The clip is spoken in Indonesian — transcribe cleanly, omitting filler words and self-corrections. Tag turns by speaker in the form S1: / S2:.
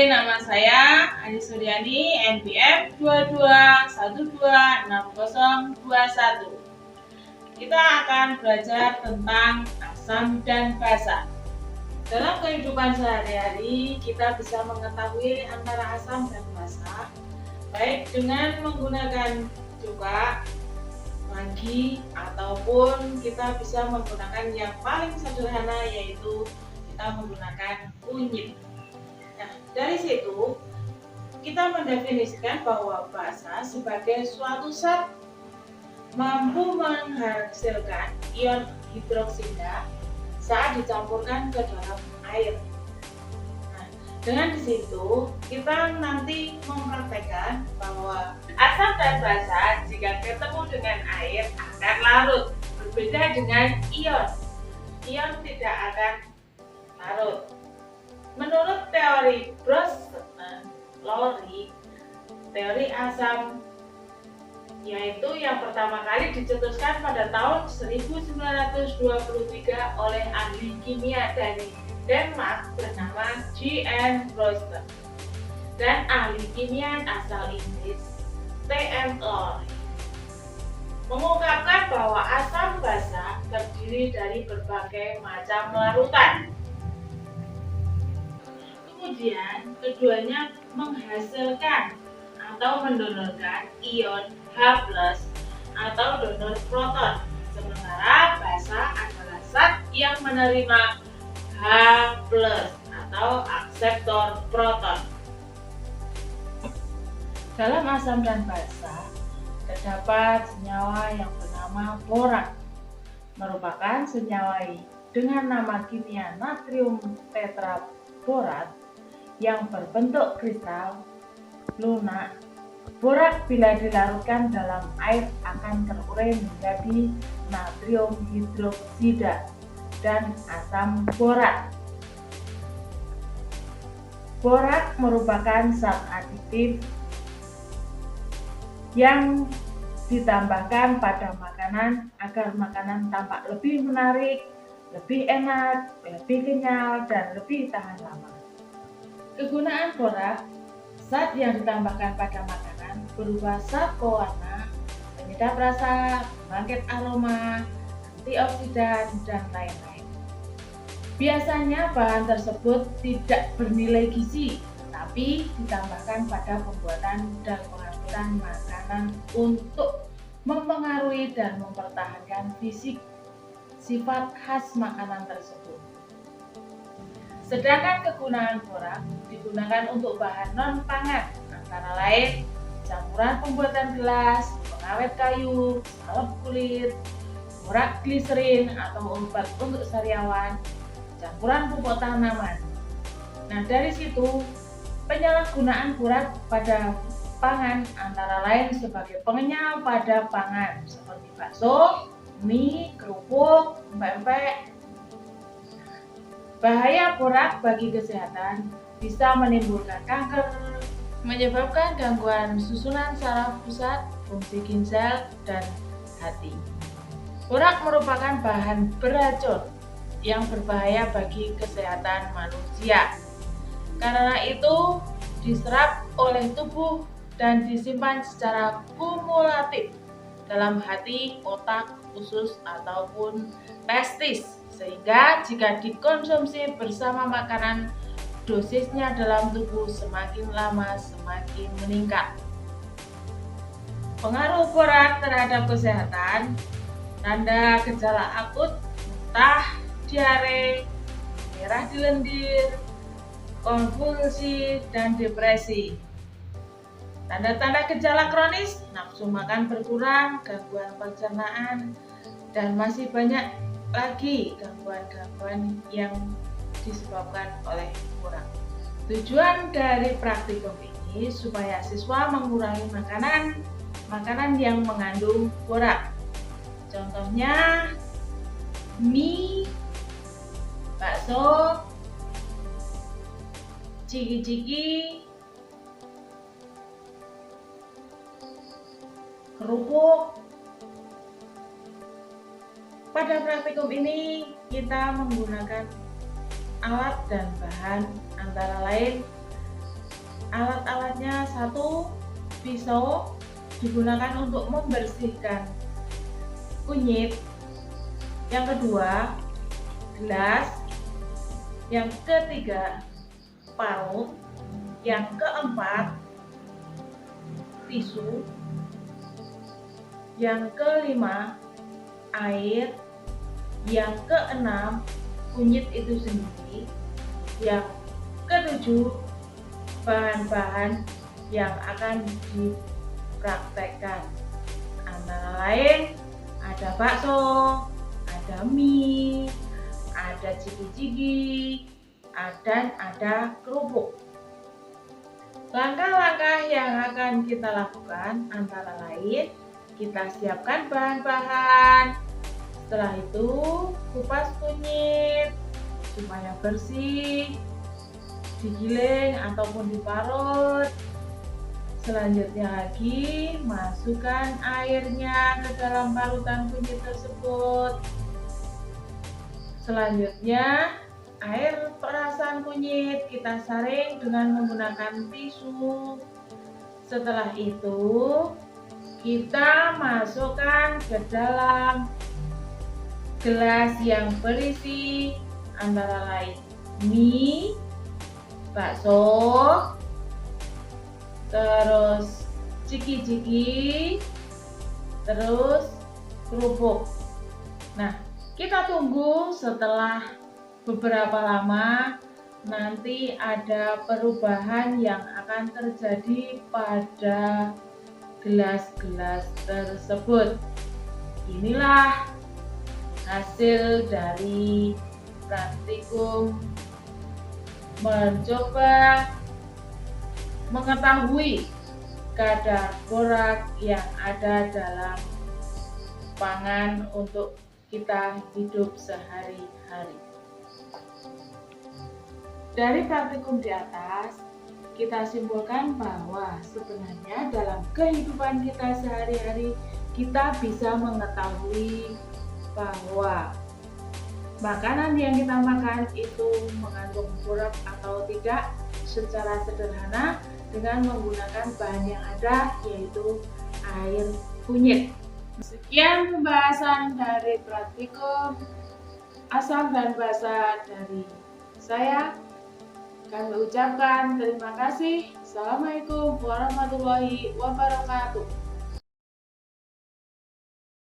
S1: nama saya Ani Suryani, NPM 22126021. Kita akan belajar tentang asam dan basa. Dalam kehidupan sehari-hari, kita bisa mengetahui antara asam dan basa, baik dengan menggunakan cuka, manggi, ataupun kita bisa menggunakan yang paling sederhana, yaitu kita menggunakan kunyit. Nah, dari situ kita mendefinisikan bahwa basa sebagai suatu zat mampu menghasilkan ion hidroksida saat dicampurkan ke dalam air. Nah, dengan di situ kita nanti mempraktekkan bahwa asam dan basa jika ketemu dengan air akan larut, berbeda dengan ion. Ion tidak akan larut. Menurut teori Bronsted-Lowry, teori asam yaitu yang pertama kali dicetuskan pada tahun 1923 oleh ahli kimia dari Denmark bernama J.N. Bronsted dan ahli kimia asal Inggris T.M. Lowry mengungkapkan bahwa asam basa terdiri dari berbagai macam larutan. Kemudian keduanya menghasilkan atau mendonorkan ion H+ atau donor proton, sementara basa adalah zat yang menerima H+ atau akseptor proton. Dalam asam dan basa terdapat senyawa yang bernama borak, merupakan senyawa dengan nama kimia natrium tetraborat yang berbentuk kristal lunak. Borak bila dilarutkan dalam air akan terurai menjadi natrium hidroksida dan asam borat. Borak merupakan zat aditif yang ditambahkan pada makanan agar makanan tampak lebih menarik, lebih enak, lebih kenyal, dan lebih tahan lama. Kegunaan borak, zat yang ditambahkan pada makanan berupa zat pewarna, penyedap rasa, pembangkit aroma, antioksidan, dan lain-lain. Biasanya bahan tersebut tidak bernilai gizi, tapi ditambahkan pada pembuatan dan pengaturan makanan untuk mempengaruhi dan mempertahankan fisik sifat khas makanan tersebut. Sedangkan kegunaan borak digunakan untuk bahan non-pangan, antara lain campuran pembuatan gelas, pengawet kayu, salep kulit, borak gliserin atau obat untuk sariawan, campuran pupuk tanaman. Nah, dari situ penyalahgunaan borak pada pangan antara lain sebagai pengenyal pada pangan seperti bakso, mie, kerupuk, pempek. Bahaya borak bagi kesehatan bisa menimbulkan kanker, menyebabkan gangguan susunan saraf pusat, fungsi ginjal, dan hati. Borak merupakan bahan beracun yang berbahaya bagi kesehatan manusia. Karena itu diserap oleh tubuh dan disimpan secara kumulatif dalam hati, otak, usus, ataupun testis. Sehingga jika dikonsumsi bersama makanan, dosisnya dalam tubuh semakin lama semakin meningkat. Pengaruh borak terhadap kesehatan, tanda gejala akut, muntah, diare, merah di lendir, konvulsi, dan depresi. Tanda-tanda gejala kronis, nafsu makan berkurang, gangguan pencernaan, dan masih banyak lagi gangguan-gangguan yang disebabkan oleh borak. Tujuan dari praktikum ini supaya siswa mengurangi makanan yang mengandung borak. Contohnya mie, bakso, ciki-ciki, kerupuk. Pada praktikum ini kita menggunakan alat dan bahan antara lain Alat-alatnya: satu, pisau digunakan untuk membersihkan kunyit. Yang kedua, gelas. Yang ketiga, parut. Yang keempat, tisu. Yang kelima, air. Yang keenam, kunyit itu sendiri. Yang ketujuh, bahan-bahan yang akan dipraktekkan, antara lain ada bakso, ada mie, ada ciki-ciki, dan ada kerupuk. Langkah-langkah yang akan kita lakukan antara lain, kita siapkan bahan-bahan. Setelah itu, kupas kunyit supaya bersih, digiling ataupun diparut. Selanjutnya lagi, masukkan airnya ke dalam parutan kunyit tersebut. Selanjutnya, air perasan kunyit kita saring dengan menggunakan tisu. Setelah itu, kita masukkan ke dalam gelas yang berisi antara lain mie, bakso, terus ciki-ciki, terus kerupuk. Nah, kita tunggu setelah beberapa lama, nanti ada perubahan yang akan terjadi pada gelas-gelas tersebut. Inilah hasil dari praktikum mencoba mengetahui kadar borak yang ada dalam pangan untuk kita hidup sehari-hari. Dari praktikum di atas, kita simpulkan bahwa sebenarnya dalam kehidupan kita sehari-hari, kita bisa mengetahui bahwa makanan yang kita makan itu mengandung borak atau tidak secara sederhana dengan menggunakan bahan yang ada, yaitu air kunyit. Sekian pembahasan dari praktikum asam dan basa dari saya. Kami ucapkan terima kasih. Assalamualaikum warahmatullahi wabarakatuh.